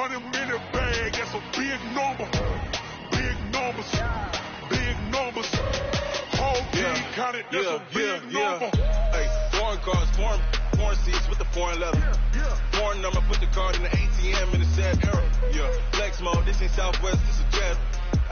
100 minute bag, that's a big number. Big numbers, big numbers. Whole team counted, that's a big number. Hey, foreign cars, foreign seats with the foreign leather. Foreign number, put the card in the ATM in the sad era. Yeah, flex mode, this ain't Southwest, this is Jet.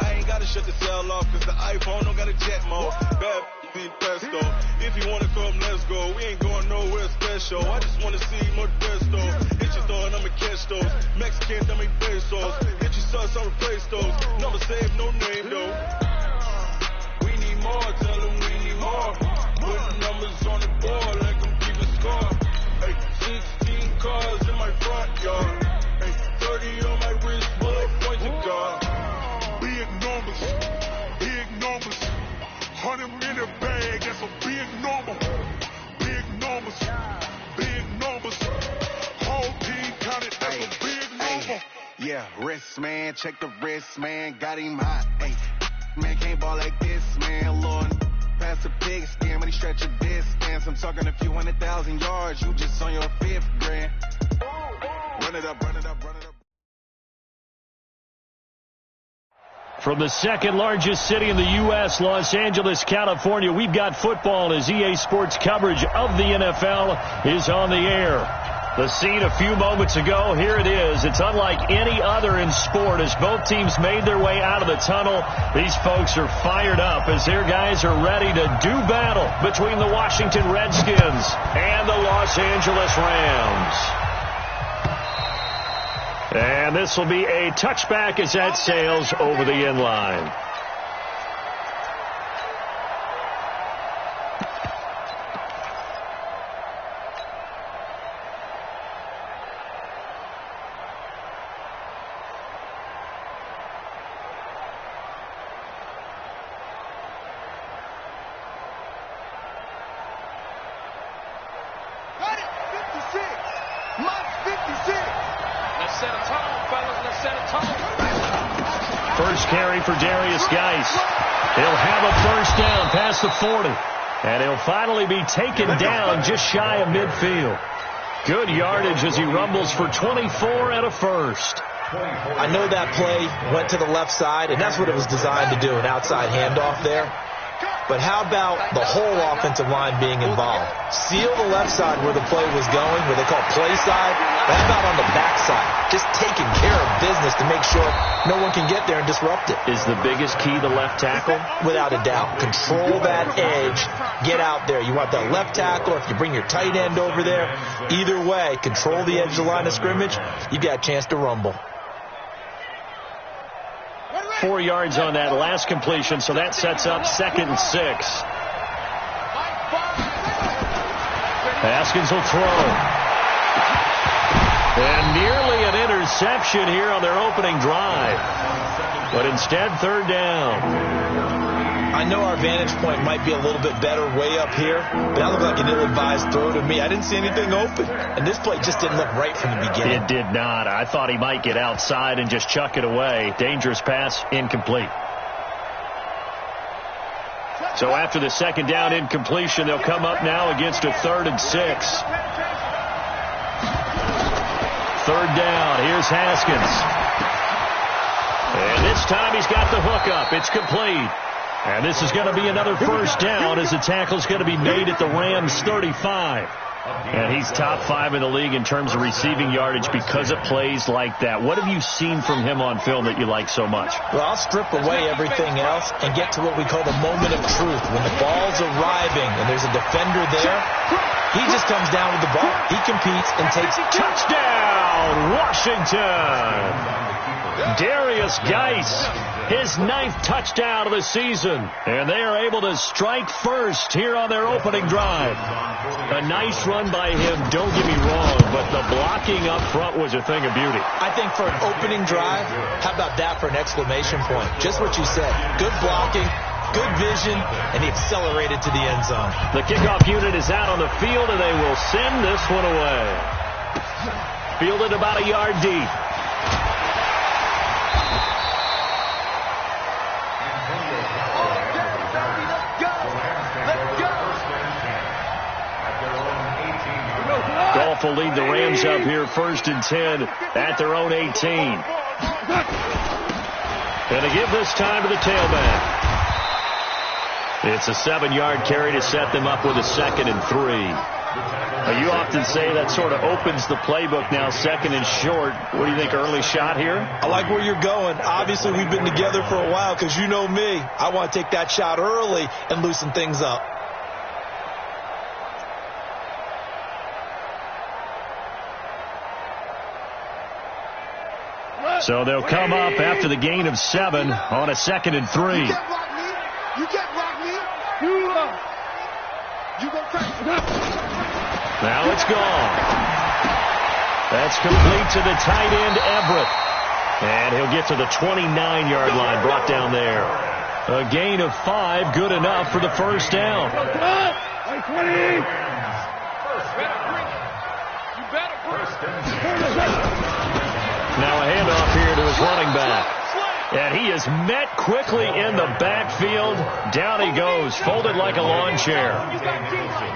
I ain't gotta shut the cell off, cause the iPhone don't got a jet mode. Bad be pesto. If you wanna come, let's go. We ain't going nowhere special. I just wanna see more Modesto. Hit your throw and I'ma catch those. Mexicans, I make pesos. Hit your sus, I'll replace those. Number save, no name though. We need more, tell them we need more. Put numbers on the board like I'm keeping score. Hey, 16 cars in my front yard. Hey, 30 on my wrist, bullet point to God. Big numbers, big numbers. 100 minute bag, that's a big number. Big numbers, big numbers. Whole team counted, that's a big number. Yeah, wrist man, check the wrist man, got him hot. Hey, man can't ball like this, man. Lord, pass the pig skin, but he stretch a distance. I'm talking a few 100,000 yards, you just on your 5th grand. Run it up, run it up, run it up. From the second largest city in the U.S., Los Angeles, California, we've got football as EA Sports coverage of the NFL is on the air. The scene a few moments ago, here it is. It's unlike any other in sport as both teams made their way out of the tunnel. These folks are fired up as their guys are ready to do battle between the Washington Redskins and the Los Angeles Rams. And this will be a touchback as that sails over the end line. Got it, 56. Mark 56. Let's set a tone, fellas. Let's set a tone. First carry for Darius Geis. He'll have a first down past the 40. And he'll finally be taken down just shy of midfield. Good yardage as he rumbles for 24 and a first. I know that play went to the left side, and that's what it was designed to do, an outside handoff there. But how about the whole offensive line being involved? Seal the left side where the play was going, where they call play side. But how about on the back side? Just taking care of business to make sure no one can get there and disrupt it. Is the biggest key the left tackle? Without a doubt. Control that edge. Get out there. You want that left tackle, or if you bring your tight end over there. Either way, control the edge of the line of scrimmage. You got a chance to rumble. 4 yards on that last completion, so that sets up 2nd and 6. Haskins will throw. And nearly an interception here on their opening drive. But instead, 3rd down. I know our vantage point might be a little bit better way up here, but that looked like an ill-advised throw to me. I didn't see anything open, and this play just didn't look right from the beginning. It did not. I thought he might get outside and just chuck it away. Dangerous pass, incomplete. So after the 2nd down incompletion, they'll come up now against a 3rd and 6. 3rd down. Here's Haskins. And this time he's got the hook up. It's complete. And this is going to be another first down as the tackle's going to be made at the Rams' 35. And he's top 5 in the league in terms of receiving yardage because of plays like that. What have you seen from him on film that you like so much? Well, I'll strip away everything else and get to what we call the moment of truth. When the ball's arriving and there's a defender there, he just comes down with the ball. He competes and takes it. Touchdown, Washington! Darius Geis, his 9th touchdown of the season. And they are able to strike first here on their opening drive. A nice run by him, don't get me wrong, but the blocking up front was a thing of beauty. I think for an opening drive, how about that for an exclamation point? Just what you said. Good blocking, good vision, and he accelerated to the end zone. The kickoff unit is out on the field, and they will send this one away. Fielded about a yard deep. Goff will lead the Rams brings up here 1st and 10 at their own 18. Going to give this time to the tailback. It's a 7-yard carry to set them up with a 2nd and 3. You often say that sort of opens the playbook now, 2nd and short. What do you think, early shot here? I like where you're going. Obviously, we've been together for a while because you know me. I want to take that shot early and loosen things up. So they'll come up after the gain of 7 on a 2nd and 3. You can't block me. You gonna crack. Now it's gone. That's complete to the tight end, Everett. And he'll get to the 29-yard line, brought down there. A gain of 5, good enough for the first down. Now a handoff here to his running back. And he is met quickly in the backfield. Down he goes, folded like a lawn chair.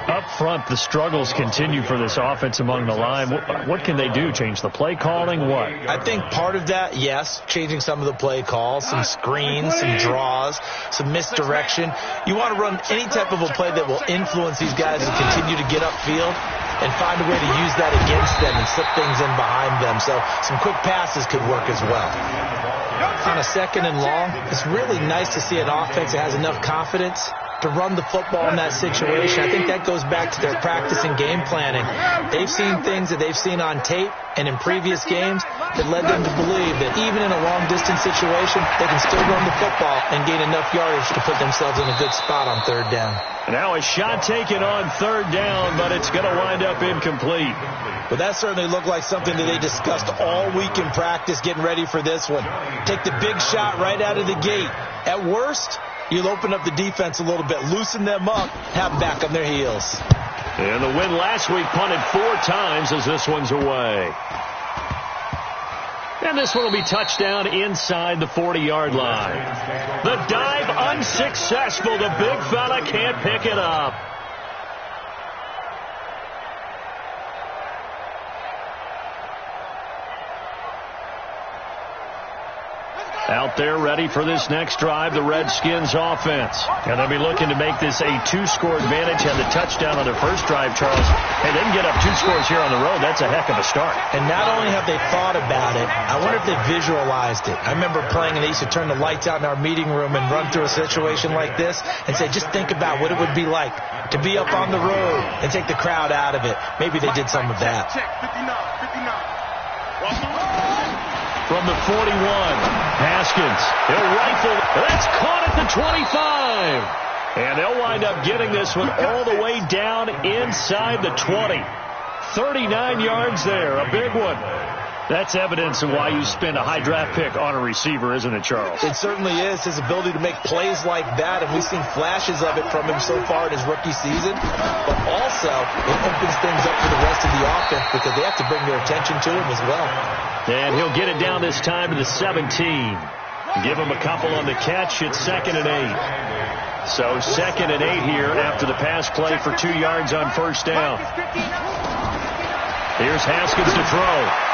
Up front, the struggles continue for this offense among the line. What can they do? Change the play calling? What? I think part of that, yes, changing some of the play calls, some screens, some draws, some misdirection. You want to run any type of a play that will influence these guys and continue to get upfield and find a way to use that against them and slip things in behind them. So some quick passes could work as well. On a 2nd and long, it's really nice to see an offense that has enough confidence to run the football in that situation. I think that goes back to their practice and game planning. They've seen things that they've seen on tape and in previous games that led them to believe that even in a long-distance situation, they can still run the football and gain enough yardage to put themselves in a good spot on 3rd down. Now a shot taken on 3rd down, but it's going to wind up incomplete. But that certainly looked like something that they discussed all week in practice getting ready for this one. Take the big shot right out of the gate. At worst, you'll open up the defense a little bit, loosen them up, have them back on their heels. And the win last week punted 4 times as this one's away. And this one will be touchdown inside the 40-yard line. The dive unsuccessful. The big fella can't pick it up. Out there ready for this next drive, the Redskins offense. And they'll be looking to make this a 2-score advantage. Had the touchdown on their first drive, Charles. Hey, they can get up 2 scores here on the road. That's a heck of a start. And not only have they thought about it, I wonder if they visualized it. I remember playing, and they used to turn the lights out in our meeting room and run through a situation like this and say, just think about what it would be like to be up on the road and take the crowd out of it. Maybe they did some of that. From the 41, Haskins, he'll rifle. That's caught at the 25. And they'll wind up getting this one all the way down inside the 20. 39 yards there, a big one. That's evidence of why you spend a high draft pick on a receiver, isn't it, Charles? It certainly is. His ability to make plays like that, and we've seen flashes of it from him so far in his rookie season. But also, it opens things up for the rest of the offense because they have to bring their attention to him as well. And he'll get it down this time to the 17. Give him a couple on the catch. It's 2nd and 8. So 2nd and 8 here after the pass play for 2 yards on first down. Here's Haskins to throw.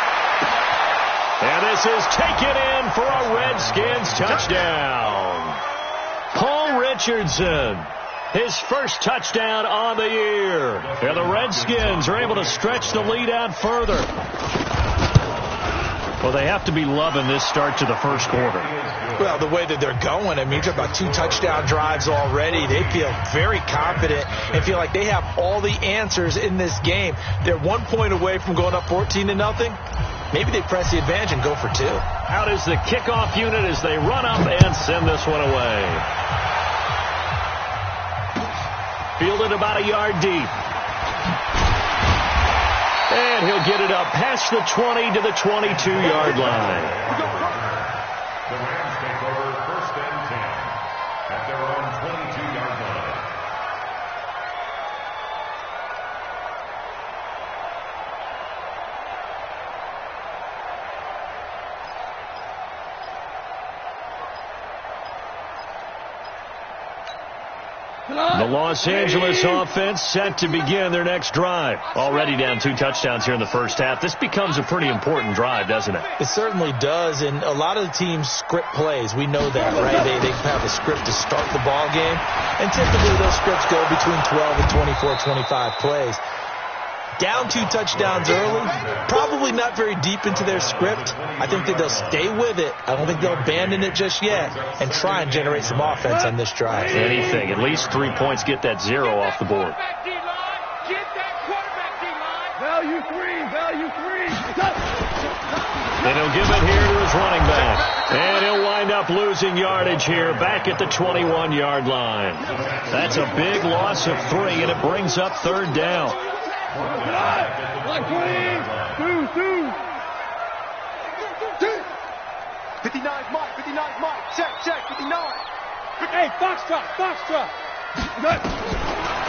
And this is taken in for a Redskins touchdown. Paul Richardson, his first touchdown on the year. And the Redskins are able to stretch the lead out further. Well, they have to be loving this start to the first quarter. Well, the way that they're going, I mean, you're talking about 2 touchdown drives already. They feel very confident and feel like they have all the answers in this game. They're 1 point away from going up 14-0. Maybe they press the advantage and go for 2. Out is the kickoff unit as they run up and send this one away. Fielded about a yard deep. And he'll get it up past the 20 to the 22-yard line. The Rams take over 1st and 10 at their own 22-yard line. The Los Angeles offense set to begin their next drive. Already down 2 touchdowns here in the first half. This becomes a pretty important drive, doesn't it? It certainly does, and a lot of the teams script plays. We know that, right? They have a script to start the ball game, and typically those scripts go between 12 and 24, 25 plays. Down 2 touchdowns early, probably not very deep into their script. I think that they'll stay with it. I don't think they'll abandon it just yet and try and generate some offense on this drive. Anything. At least 3 points, get that 0 off the board. Value 3. And he'll give it here to his running back. And he'll wind up losing yardage here back at the 21-yard line. That's a big loss of 3, and it brings up 3rd down. 59 Mike, check, 59. Hey, Foxtrot.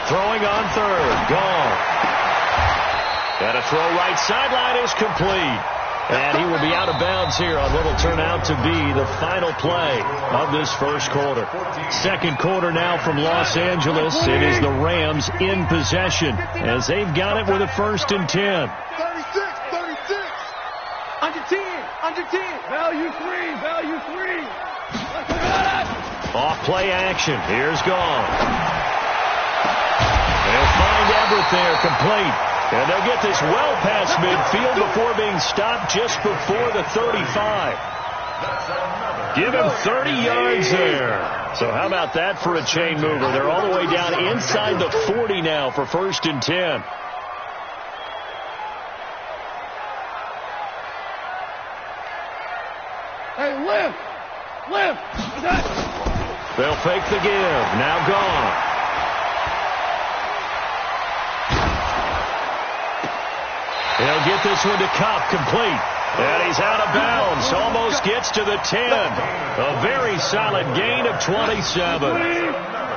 Throwing on 3rd, gone. And a throw right sideline is complete. And he will be out of bounds here on what will turn out to be the final play of this first quarter. Second quarter now from Los Angeles. It is the Rams in possession as they've got it with a 1st and 10. 36. Under 10. Value 3. Off play action. Here's Gone. They'll find Everett there, complete. And they'll get this well past midfield before being stopped just before the 35. Give him 30 yards there. So how about that for a chain mover? They're all the way down inside the 40 now for 1st and 10. Hey, lift. They'll fake the give. Now Gone. He'll get this one to Cup, complete. And he's out of bounds. Almost gets to the 10. A very solid gain of 27.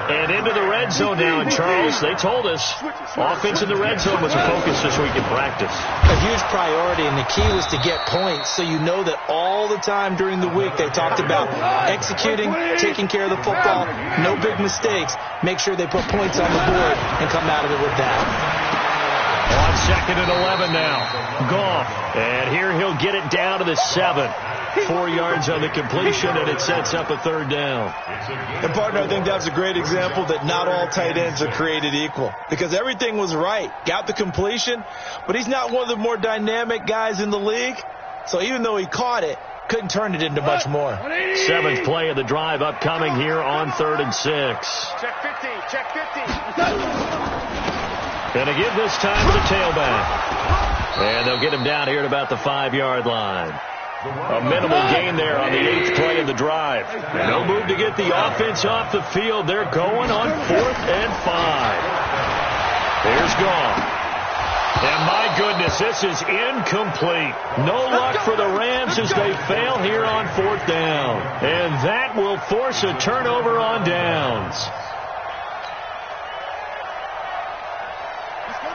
And into the red zone now. And Charles, they told us offense in the red zone was a focus this week in practice. A huge priority, and the key was to get points, so you know that all the time during the week they talked about executing, taking care of the football, no big mistakes, make sure they put points on the board and come out of it with that. On 2nd and 11 now. Goff. And here he'll get it down to the 7. 4 yards on the completion, and it sets up a 3rd down. And, partner, I think that's a great example that not all tight ends are created equal. Because everything was right. Got the completion, but he's not one of the more dynamic guys in the league. So even though he caught it, couldn't turn it into much more. 7th play of the drive upcoming here on 3rd and 6. Check 50. Going to give this time to the tailback. And they'll get him down here at about the 5-yard line. A minimal gain there on the 8th play of the drive. No move to get the offense off the field. They're going on 4th and 5. Here's Gone. And my goodness, this is incomplete. No luck for the Rams as they fail here on 4th down. And that will force a turnover on downs.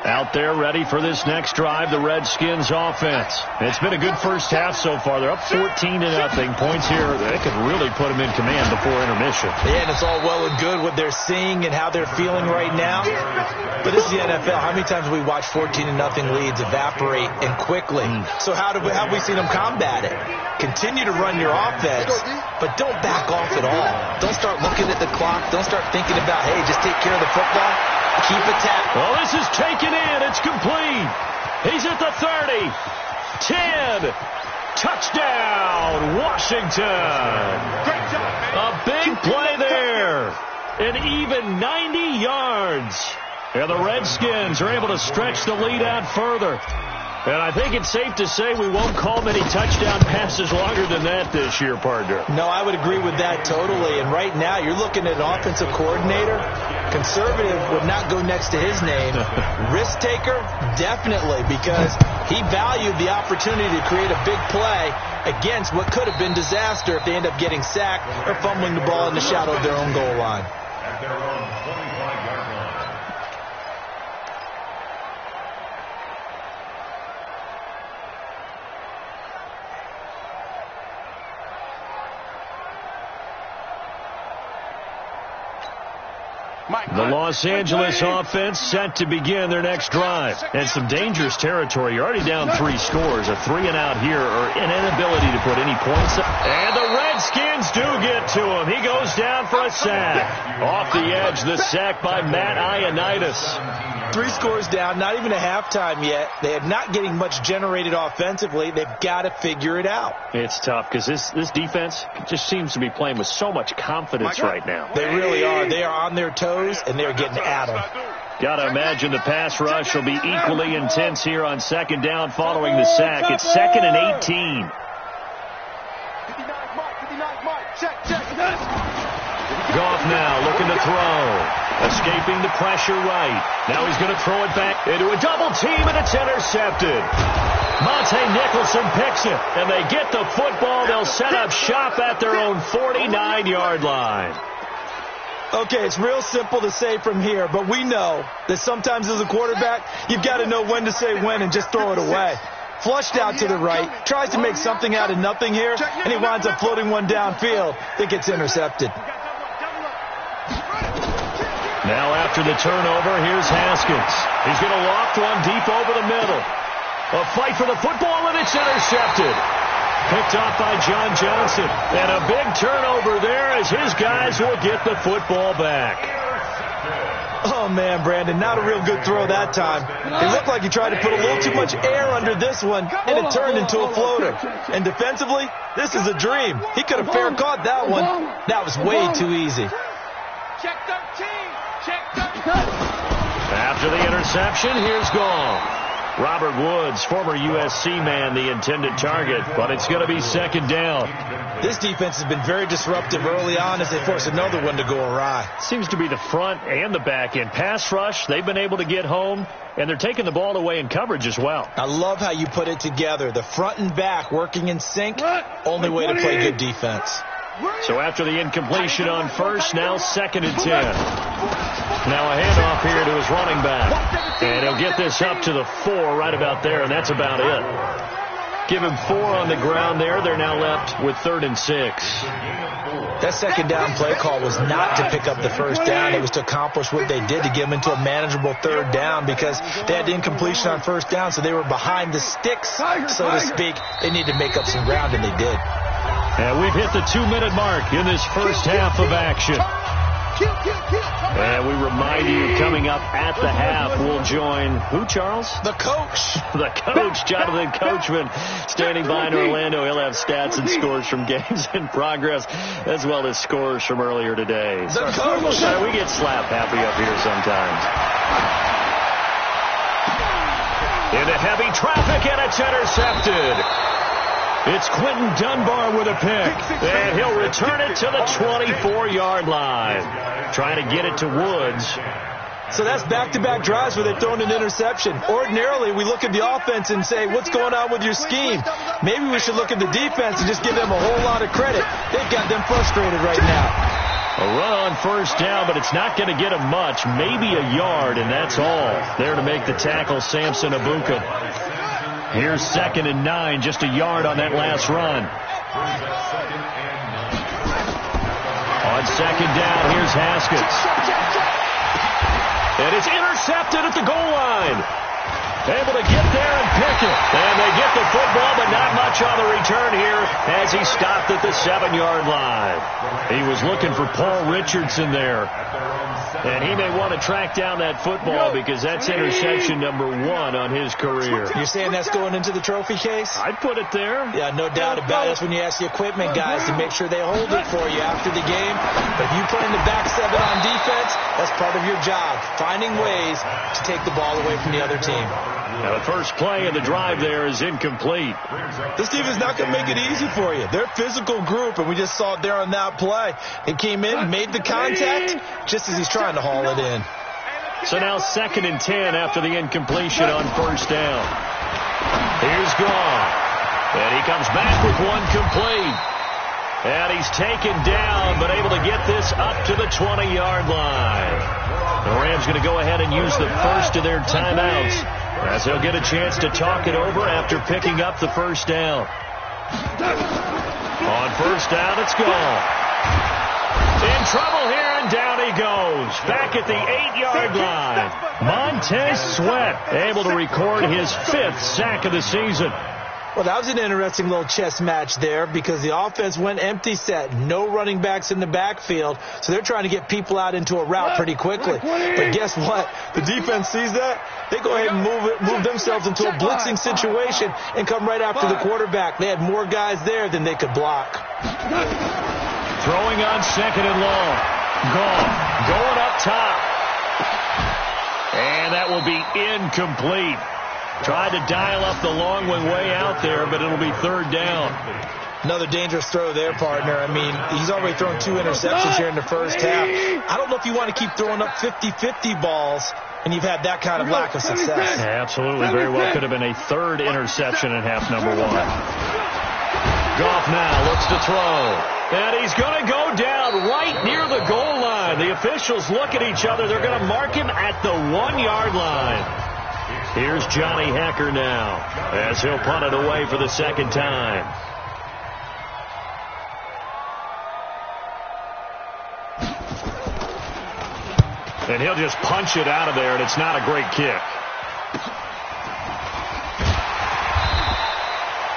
Out there ready for this next drive, the Redskins offense. It's been a good first half so far. They're up 14-0. Points here, they could really put them in command before intermission. Yeah, and it's all well and good what they're seeing and how they're feeling right now. But this is the NFL. How many times have we watched 14-0 leads evaporate and quickly? So how have we seen them combat it? Continue to run your offense, but don't back off at all. Don't start looking at the clock. Don't start thinking about, hey, just take care of the football. Keep it tapped. Well, this is taken in. It's complete. He's at the 30. 10. Touchdown, Washington. Great job, man. A big play there. An even 90 yards. And the Redskins are able to stretch the lead out further. And I think it's safe to say we won't call many touchdown passes longer than that this year, partner. No, I would agree with that totally. And right now, you're looking at an offensive coordinator. Conservative would not go next to his name. Risk taker, definitely, because he valued the opportunity to create a big play against what could have been disaster if they end up getting sacked or fumbling the ball in the shadow of their own goal line. At their own 25-yard line. The Los Angeles offense set to begin their next drive. And some dangerous territory. You're already down 3 scores. A 3-and-out here or an inability to put any points up. And the Redskins do get to him. He goes down for a sack. Off the edge, the sack by Matt Ioannidis. 3 scores down, not even a halftime yet. They are not getting much generated offensively. They've got to figure it out. It's tough because this defense just seems to be playing with so much confidence right now. They really are. They are on their toes, and they're getting at them. Got to imagine the pass rush will be equally intense here on second down following the sack. It's 2nd and 18. 59 Mike. Check. Goff now looking to throw. Escaping the pressure right. Now he's going to throw it back into a double team, and it's intercepted. Monte Nicholson picks it, and they get the football. They'll set up shop at their own 49-yard line. Okay, it's real simple to say from here, but we know that sometimes as a quarterback, you've got to know when to say when and just throw it away. Flushed out to the right, tries to make something out of nothing here, and he winds up floating one downfield that gets intercepted. Now after the turnover, here's Haskins. He's going to loft one deep over the middle. A fight for the football, and it's intercepted. Picked off by John Johnson. And a big turnover there as his guys will get the football back. Oh, man, Brandon, not a real good throw that time. It looked like he tried to put a little too much air under this one, and it turned into a floater. And defensively, this is a dream. He could have fair caught that one. That was way too easy. Check 13. After the interception, here's Goff. Robert Woods, former USC man, the intended target, but it's going to be second down. This defense has been very disruptive early on as they force another one to go awry. Seems to be the front and the back end. Pass rush, they've been able to get home, and they're taking the ball away in coverage as well. I love how you put it together. The front and back working in sync, only way to play good defense. So after the incompletion on first, now 2nd and 10. Now a handoff here to his running back. And he'll get this up to the 4 right about there, and that's about it. Give him 4 on the ground there. They're now left with 3rd and 6. That second down play call was not to pick up the first down. It was to accomplish what they did to get them into a manageable 3rd down because they had the incompletion on first down, so they were behind the sticks, so to speak. They needed to make up some ground, and they did. And we've hit the 2-minute mark in this first half of action. And we remind you, coming up at the half, we'll join who, Charles? The coach. The coach, Jonathan Coachman, standing by in Orlando. He'll have stats and scores from games in progress, as well as scores from earlier today. The coach. We get slap happy up here sometimes. Into heavy traffic, and it's intercepted. It's Quentin Dunbar with a pick, and he'll return it to the 24-yard line. Trying to get it to Woods. So that's back-to-back drives where they've thrown an interception. Ordinarily, we look at the offense and say, what's going on with your scheme? Maybe we should look at the defense and just give them a whole lot of credit. They've got them frustrated right now. A run on first down, but it's not going to get him much. Maybe a yard, and that's all. There to make the tackle, Samson Abuka. Here's 2nd and 9, just a yard on that last run. On second down, here's Haskins. And it's intercepted at the goal line. Able to get there and pick it. And they get the football, but not much on the return here as he stopped at the 7-yard line. He was looking for Paul Richardson there. And he may want to track down that football because that's interception number 1 on his career. You're saying that's going into the trophy case? I'd put it there. Yeah, no doubt about it. That's when you ask the equipment guys to make sure they hold it for you after the game. But if you play in the back 7 on defense, that's part of your job, finding ways to take the ball away from the other team. Now the first play of the drive there is incomplete. This team is not going to make it easy for you. They're a physical group, and we just saw it there on that play. He came in, made the contact, just as he's trying to haul it in. So now 2nd and 10 after the incompletion on first down. Here's Goff. And he comes back with one complete. And he's taken down, but able to get this up to the 20-yard line. The Rams going to go ahead and use the first of their timeouts, as they'll get a chance to talk it over after picking up the first down. On first down, it's Goff. trouble here, and down he goes. Back at the 8-yard line. Montez Sweat able to record his 5th sack of the season. Well, that was an interesting little chess match there because the offense went empty set. No running backs in the backfield, so they're trying to get people out into a route pretty quickly. But guess what? The defense sees that. They go ahead and move themselves into a blitzing situation and come right after the quarterback. They had more guys there than they could block. Throwing on 2nd and long. Gone. Going up top. And that will be incomplete. Tried to dial up the long one way out there, but it'll be 3rd down. Another dangerous throw there, partner. I mean, he's already thrown 2 interceptions here in the first half. I don't know if you want to keep throwing up 50-50 balls when you've had that kind of lack of success. Yeah, absolutely. Very well could have been a 3rd interception in half number 1. Goff now looks to throw. And he's going to go down right near the goal line. The officials look at each other. They're going to mark him at the 1-yard line. Here's Johnny Hecker now as he'll punt it away for the 2nd time. And he'll just punch it out of there, and it's not a great kick.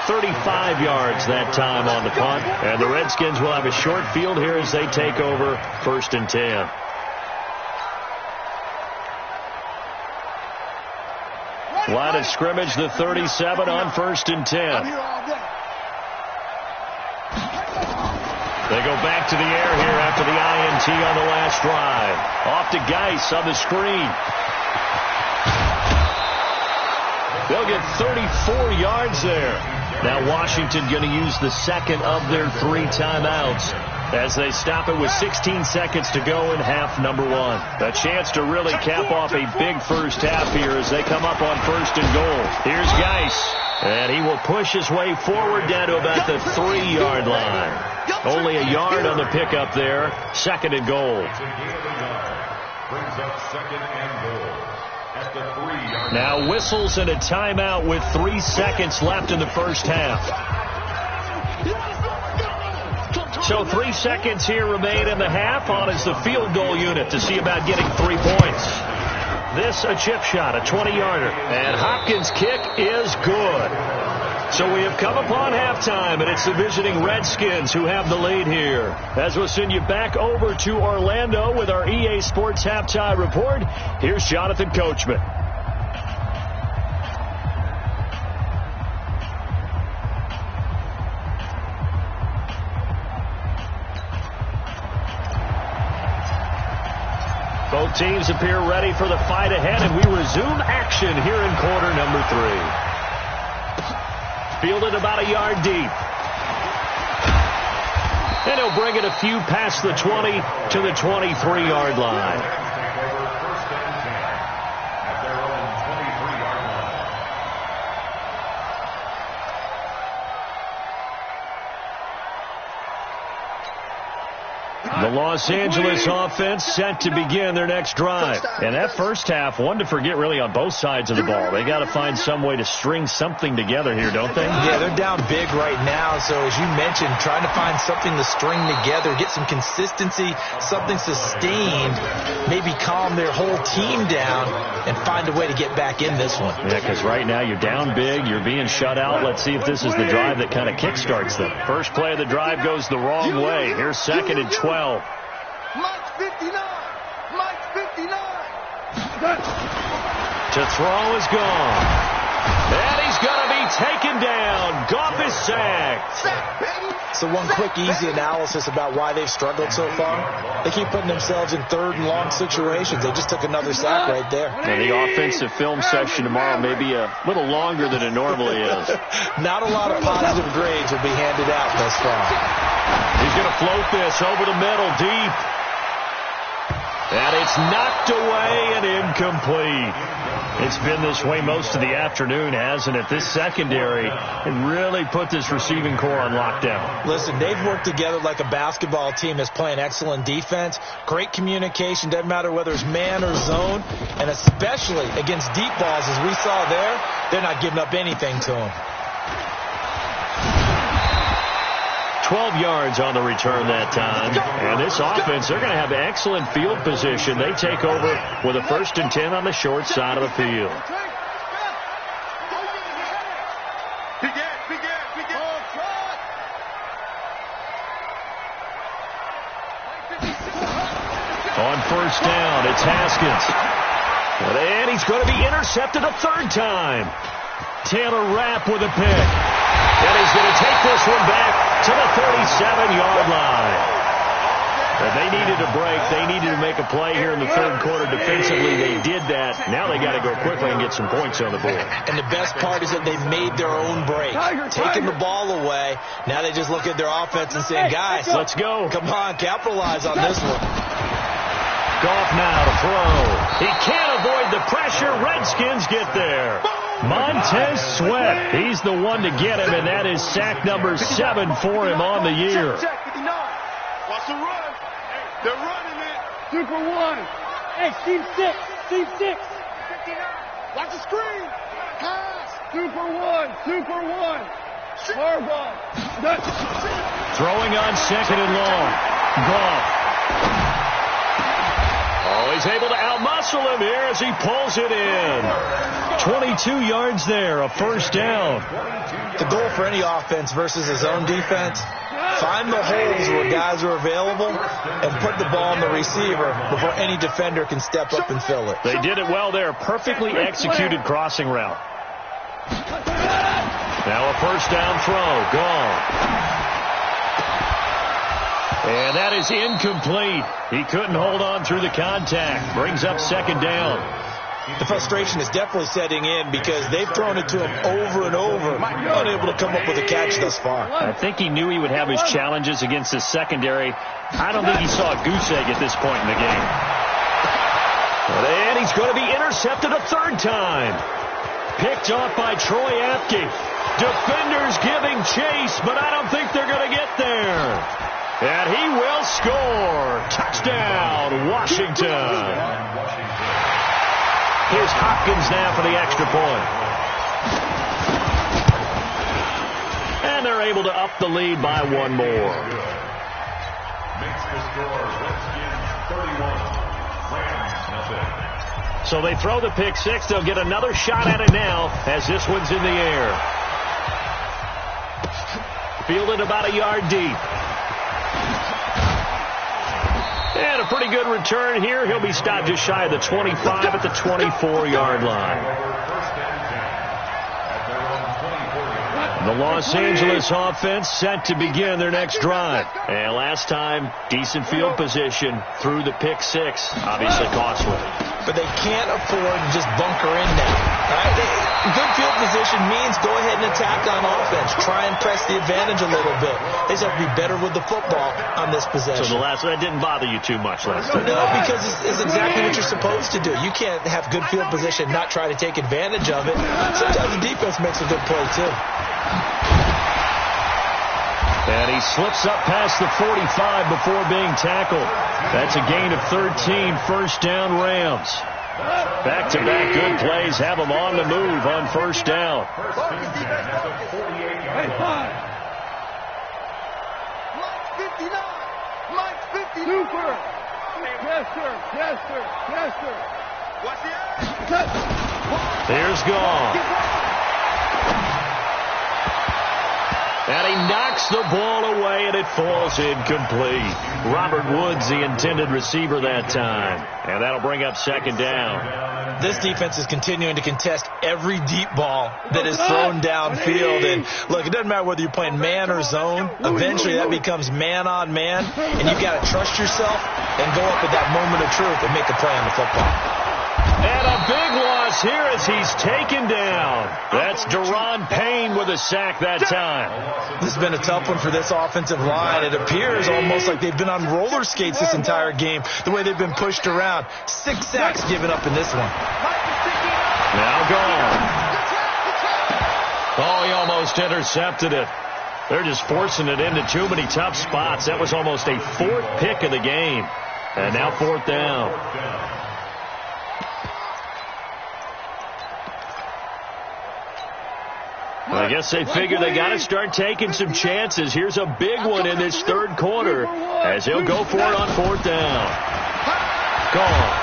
35 yards that time on the punt. And the Redskins will have a short field here as they take over 1st and 10. Line of scrimmage, the 37 on 1st and 10. They go back to the air here after the INT on the last drive. Off to Geis on the screen. They'll get 34 yards there. Now Washington going to use the 2nd of their 3 timeouts as they stop it with 16 seconds to go in half number 1. A chance to really cap off a big first half here as they come up on 1st and goal. Here's Geis, and he will push his way forward down to about the 3-yard line. Only a yard on the pickup there. 2nd and goal. Brings up 2nd and goal at the 3-yard line. Now whistles and a timeout with 3 seconds left in the first half. So 3 seconds here remain in the half. On is the field goal unit to see about getting 3 points. This a chip shot, a 20-yarder. And Hopkins' kick is good. So we have come upon halftime, and it's the visiting Redskins who have the lead here. As we'll send you back over to Orlando with our EA Sports Halftime Report, here's Jonathan Coachman. Both teams appear ready for the fight ahead, and we resume action here in quarter number 3. Fielded about a yard deep. And he'll bring it a few past the 20 to the 23-yard line. The Los Angeles offense set to begin their next drive. And that first half, one to forget really on both sides of the ball. They got to find some way to string something together here, don't they? Yeah, they're down big right now. So as you mentioned, trying to find something to string together, get some consistency, something sustained, maybe calm their whole team down and find a way to get back in this one. Yeah, because right now you're down big, you're being shut out. Let's see if this is the drive that kind of kickstarts them. First play of the drive goes the wrong way. Here's 2nd and 12. Mike 59. Mike 59. To throw is gone. And he's going to be taken down. Goff is sacked. So one quick, easy analysis about why they've struggled so far. They keep putting themselves in 3rd and long situations. They just took another sack right there. And the offensive film section tomorrow may be a little longer than it normally is. Not a lot of positive grades will be handed out thus far. He's going to float this over the middle, deep. And it's knocked away and incomplete. It's been this way most of the afternoon, hasn't it? This secondary really put this receiving core on lockdown. Listen, they've worked together like a basketball team that's playing excellent defense. Great communication, doesn't matter whether it's man or zone. And especially against deep balls, as we saw there, they're not giving up anything to them. 12 yards on the return that time. And this offense, they're going to have excellent field position. They take over with a 1st and 10 on the short side of the field. On 1st down, it's Haskins. And he's going to be intercepted a 3rd time. Taylor Rapp with a pick. And he's going to take this one back to the 37-yard line. And they needed a break. They needed to make a play here in the 3rd quarter. Defensively, they did that. Now they got to go quickly and get some points on the board. And the best part is that they made their own break. Taking the ball away. Now they just look at their offense and saying, guys, let's go. Come on, capitalize on this one. Goff now to throw. He can't avoid the pressure. Redskins get there. Montez Sweat, he's the one to get him, and that is sack number 7 for him on the year. Watch the run. They're running it. 2 for 1. Hey, Steve 6. Steve 6. Watch the screen. Pass. 2 for 1. 2 for 1. Harbaugh. Throwing on 2nd and long. Goff. Oh, he's able to outmuscle him here as he pulls it in. 22 yards there, a 1st down. The goal for any offense versus his own defense, find the holes where guys are available and put the ball on the receiver before any defender can step up and fill it. They did it well there. Perfectly executed crossing route. Now a 1st down throw. Gone. And that is incomplete. He couldn't hold on through the contact. Brings up 2nd down. The frustration is definitely setting in because they've thrown it to him over and over, unable to come up with a catch thus far. I think he knew he would have his challenges against the secondary. I don't think he saw a goose egg at this point in the game. And he's going to be intercepted a 3rd time. Picked off by Troy Apke. Defenders giving chase, but I don't think they're going to get there. And he will score. Touchdown, Washington. Here's Hopkins now for the extra point. And they're able to up the lead by 1 more. Makes the score Redskins 31, Rams nothing. So they throw the pick 6. They'll get another shot at it now as this one's in the air. Fielded about a yard deep. And a pretty good return here. He'll be stopped just shy of the 25 at the 24-yard line. The Los Angeles offense set to begin their next drive. And last time, decent field position through the pick 6. Obviously costly. But they can't afford to just bunker in now. Right? Good field position means go ahead and attack on offense. Try and press the advantage a little bit. They just have to be better with the football on this possession. So that didn't bother you too much last time? No, because it's exactly what you're supposed to do. You can't have good field position and not try to take advantage of it. Sometimes the defense makes a good play, too. And he slips up past the 45 before being tackled. That's a gain of 13, 1st down Rams. Back-to-back good plays have them on the move on 1st down. Mike 59. Super. Chester. Here's Goff. And he knocks the ball away, and it falls incomplete. Robert Woods, the intended receiver that time. And that'll bring up 2nd down. This defense is continuing to contest every deep ball that is thrown downfield. And, look, it doesn't matter whether you're playing man or zone. Eventually, that becomes man on man. And you've got to trust yourself and go up at that moment of truth and make a play on the football. And a big loss here as he's taken down. That's Deron Payne with a sack that time. This has been a tough one for this offensive line. It appears almost like they've been on roller skates this entire game, the way they've been pushed around. 6 sacks given up in this one. Now gone. Oh, he almost intercepted it. They're just forcing it into too many tough spots. That was almost a 4th pick of the game. And now 4th down. I guess they figure they got to start taking some chances. Here's a big one in this third quarter as he'll go for it on fourth down. Gone.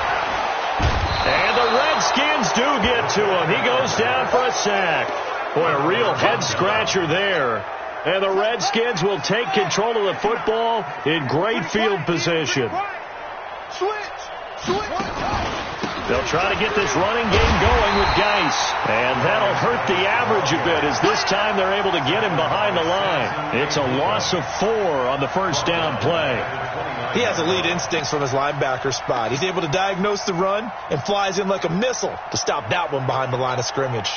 And the Redskins do get to him. He goes down for a sack. Boy, a real head-scratcher there. And the Redskins will take control of the football in great field position. They'll try to get this running game going with Geis. And that'll hurt the average a bit as this time they're able to get him behind the line. It's a loss of 4 on the first down play. He has elite instincts from his linebacker spot. He's able to diagnose the run and flies in like a missile to stop that one behind the line of scrimmage.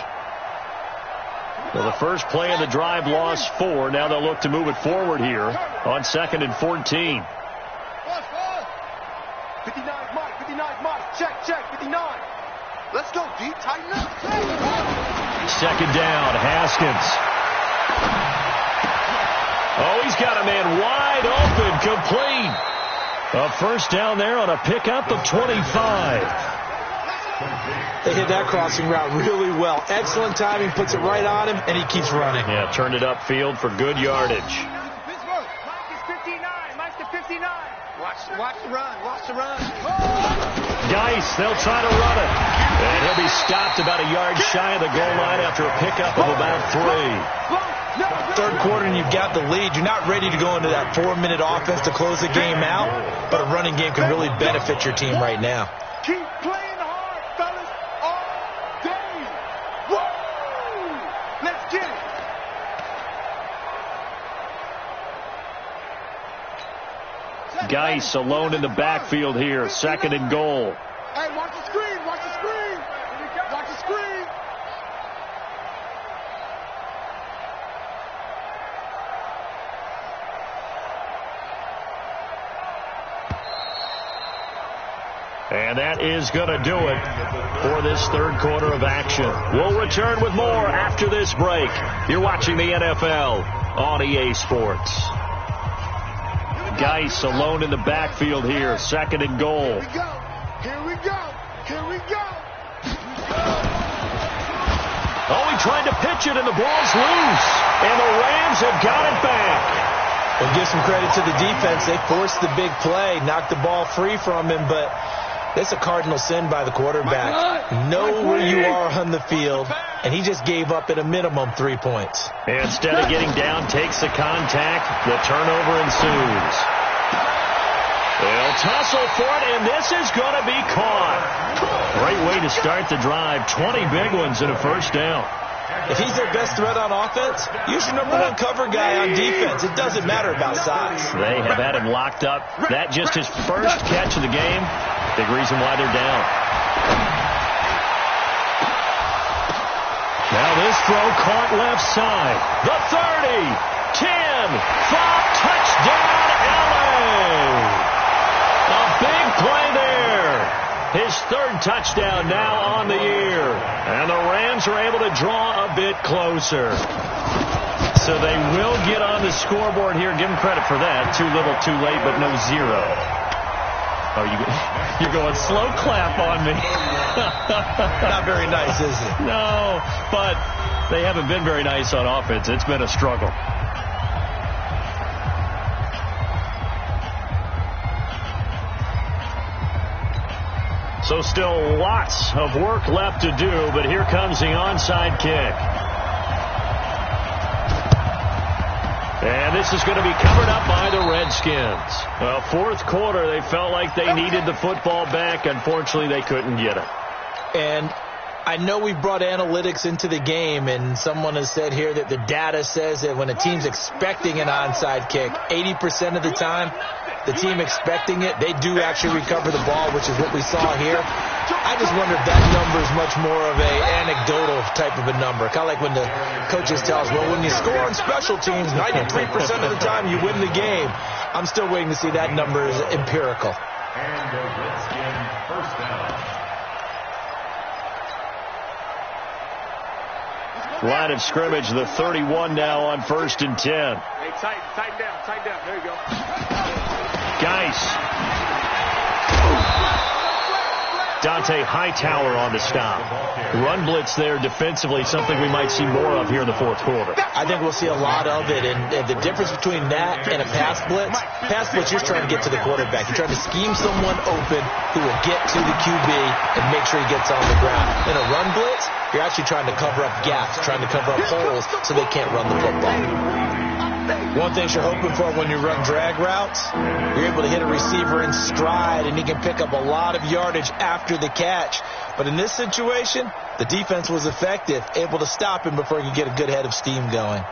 So the first play of the drive lost 4. Now they'll look to move it forward here on 2nd and 14. 59, Mike, 59, Mike. Check, 59. Let's go, D. Tighten up. Second down, Haskins. Oh, he's got a man wide open, complete. A first down there on a pickup of 25. They hit that crossing route really well. Excellent timing, puts it right on him, and he keeps running. Yeah, turned it upfield for good yardage. Mike is 59. Mike's the 59. Watch the run. Watch the run. Geis, they'll try to run it. And he'll be stopped about a yard shy of the goal line after a pickup of about 3. Third quarter and you've got the lead. You're not ready to go into that 4-minute offense to close the game out, but a running game can really benefit your team right now. Keep playing hard, fellas, all day. Woo! Let's get it. Geis alone in the backfield here. 2nd and goal. Hey, watch the screen. Watch the screen. Watch the screen. And that is going to do it for this third quarter of action. We'll return with more after this break. You're watching the NFL on EA Sports. Geis alone in the backfield here. 2nd and goal. Here we go. Oh, he tried to pitch it, and the ball's loose. And the Rams have got it back. We'll give some credit to the defense. They forced the big play, knocked the ball free from him, but it's a cardinal sin by the quarterback. Know where you are on the field, and he just gave up at a minimum 3 points. Instead of getting down, takes the contact. The turnover ensues. They'll tussle for it, and this is going to be caught. Great way to start the drive. 20 big ones in a first down. If he's their best threat on offense, use your #1 cover guy on defense. It doesn't matter about size. They have had him locked up. That just his first catch of the game. Big reason why they're down. Now this throw caught left side. The 30, 10, 5, touchdown LA. A big play there. His third touchdown now on the year. And the Rams are able to draw a bit closer. So they will get on the scoreboard here. Give them credit for that. Too little, too late, but no 0. Oh, you're going slow clap on me. Not very nice, is it? No, but they haven't been very nice on offense. It's been a struggle. So still lots of work left to do, but here comes the onside kick. And this is going to be covered up by the Redskins. Well, fourth quarter, they felt like they needed the football back. Unfortunately, they couldn't get it. And I know we brought analytics into the game, and someone has said here that the data says that when a team's expecting an onside kick, 80% of the time, the team expecting it, they do actually recover the ball, which is what we saw here. I just wonder if that number is much more of a anecdotal type of a number. Kind of like when the coaches tell us, well, when you score on special teams, 93% of the time you win the game. I'm still waiting to see that number is empirical. And the Redskins first down. Line of scrimmage, the 31 now on 1st and 10. Hey, tighten down. There you go. Geis. Dante Dont'a Hightower on the stop. Run blitz there defensively, something we might see more of here in the fourth quarter. I think we'll see a lot of it, and the difference between that and a pass blitz, you're trying to get to the quarterback. You're trying to scheme someone open who will get to the QB and make sure he gets on the ground. In a run blitz, you're actually trying to cover up gaps, trying to cover up holes so they can't run the football. One thing you're hoping for when you run drag routes, you're able to hit a receiver in stride, and he can pick up a lot of yardage after the catch. But in this situation, the defense was effective, able to stop him before he could get a good head of steam going.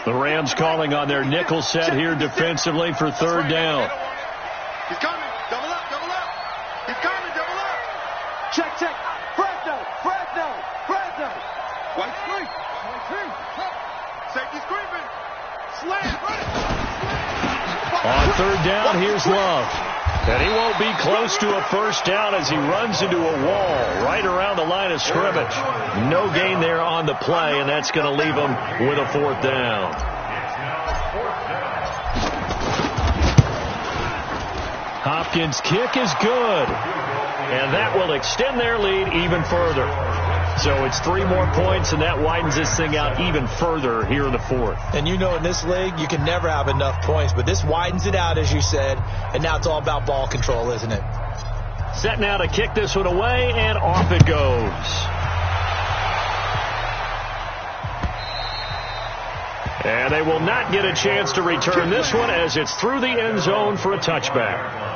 The Rams calling on their nickel set here defensively for third down. He's coming. Double up, double up. He's coming, double up. Check, check. Fresno. White screen. Safety's creeping. Slam. On third down, here's Love. And he won't be close to a first down as he runs into a wall right around the line of scrimmage. No gain there on the play, and that's going to leave him with a fourth down. Hopkins' kick is good, and that will extend their lead even further. So it's 3 more points, and that widens this thing out even further here in the fourth. And you know in this league, you can never have enough points, but this widens it out, as you said, and now it's all about ball control, isn't it? Set now to kick this one away, and off it goes. And they will not get a chance to return this one as it's through the end zone for a touchback.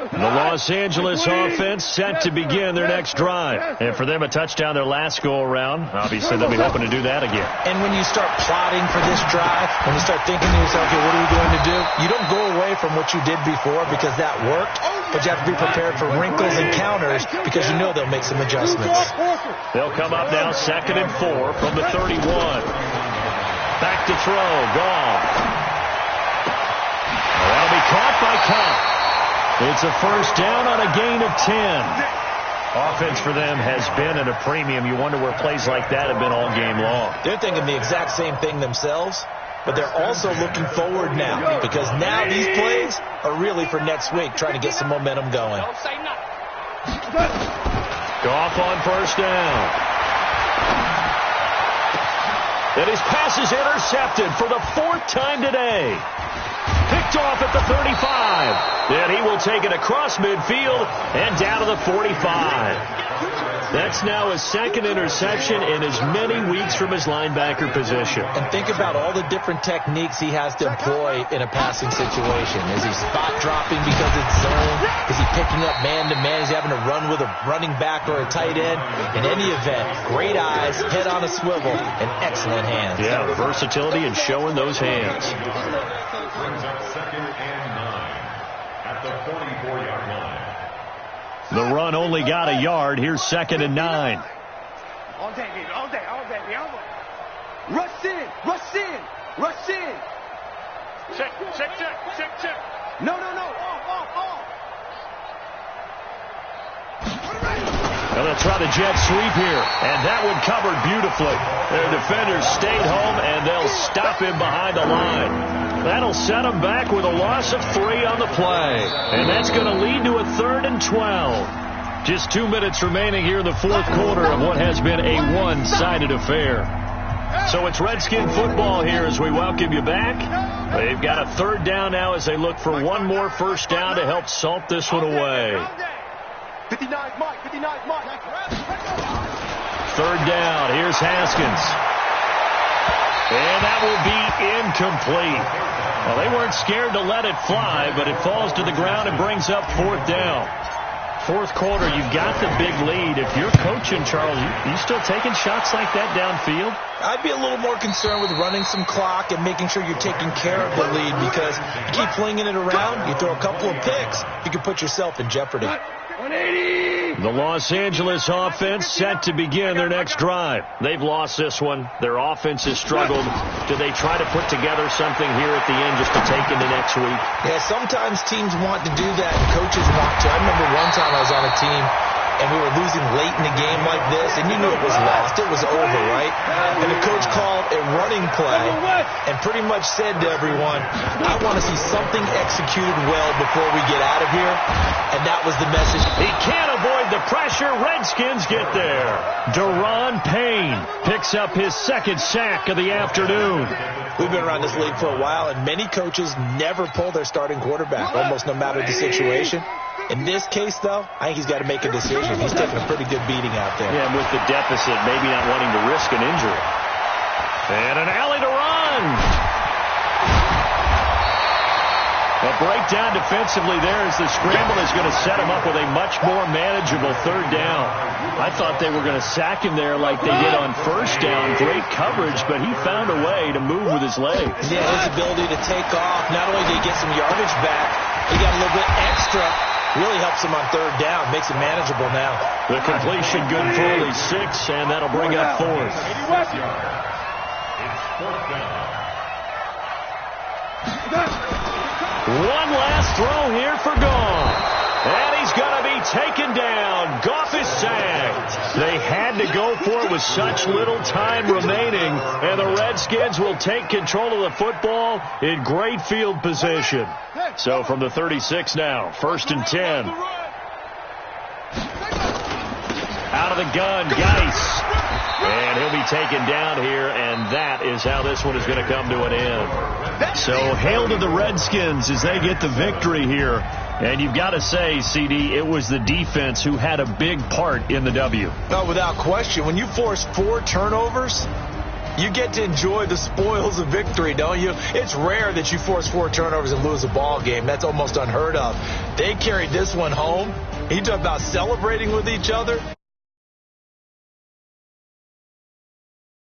The Los Angeles offense set to begin their next drive. And for them, a touchdown their last go-around. Obviously, they'll be hoping to do that again. And when you start plotting for this drive, when you start thinking to yourself, okay, what are we going to do? You don't go away from what you did before because that worked, but you have to be prepared for wrinkles and counters because you know they'll make some adjustments. They'll come up now 2nd and 4 from the 31. Back to throw. Gone. That'll be caught by Cobb. It's a first down on a gain of 10. Offense for them has been at a premium. You wonder where plays like that have been all game long. They're thinking the exact same thing themselves, but they're also looking forward now because now these plays are really for next week, trying to get some momentum going. Goff on first down. And his pass is intercepted for the 4th time today. Picked off at the 35. Then he will take it across midfield and down to the 45. That's now his 2nd interception in as many weeks from his linebacker position. And think about all the different techniques he has to employ in a passing situation. Is he spot dropping because it's zone? Is he picking up man-to-man? Is he having to run with a running back or a tight end? In any event, great eyes, head on a swivel, and excellent hands. Yeah, versatility and showing those hands. Brings up 2nd and 9 at the 44-yard line. The run only got a yard. Here's 2nd and 9. All day, baby. All day. Rush in. Check. No. Off. Well, they'll try the jet sweep here, and that one covered beautifully. Their defenders stayed home, and they'll stop him behind the line. That'll set him back with a loss of 3 on the play, and that's going to lead to a 3rd and 12. Just 2 minutes remaining here in the fourth quarter of what has been a one-sided affair. So it's Redskin football here as we welcome you back. They've got a 3rd down now as they look for one more first down to help salt this one away. 59 Mike. 3rd down. Here's Haskins. And that will be incomplete. Well, they weren't scared to let it fly, but it falls to the ground and brings up 4th down. Fourth quarter, you've got the big lead. If you're coaching, Charles, you still taking shots like that downfield? I'd be a little more concerned with running some clock and making sure you're taking care of the lead because you keep flinging it around, you throw a couple of picks, you can put yourself in jeopardy. 180. The Los Angeles offense set to begin their next drive. They've lost this one. Their offense has struggled. Do they try to put together something here at the end just to take into next week? Yeah, sometimes teams want to do that, and coaches want to. I remember one time I was on a team, and we were losing late in the game like this, and you knew it was lost. It was over, right? And the coach called a running play and pretty much said to everyone, I want to see something executed well before we get out of here. And that was the message. He can't avoid the pressure. Redskins get there. Daron Payne picks up his second sack of the afternoon. We've been around this league for a while, and many coaches never pull their starting quarterback, almost no matter the situation. In this case, though, I think he's got to make a decision. He's taking a pretty good beating out there. Yeah, with the deficit, maybe not wanting to risk an injury. And an alley to run. A breakdown defensively there as the scramble is going to set him up with a much more manageable third down. I thought they were going to sack him there like they did on first down. Great coverage, but he found a way to move with his legs. Yeah, his ability to take off. Not only did he get some yardage back, he got a little bit extra. Really helps him on third down. Makes it manageable now. The completion good for only 6, and that'll bring up fourth. It's fourth down. One last throw here for Goff. And he's going to be taken down. Goff is sacked. They had to go for it with such little time remaining. And the Redskins will take control of the football in great field position. So from the 36 now, 1st and 10. Out of the gun, Geis. And he'll be taken down here, and that is how this one is going to come to an end. So hail to the Redskins as they get the victory here. And you've got to say, CD, it was the defense who had a big part in the W. No, without question. When you force 4 turnovers, you get to enjoy the spoils of victory, don't you? It's rare that you force 4 turnovers and lose a ball game. That's almost unheard of. They carried this one home. You talk about celebrating with each other.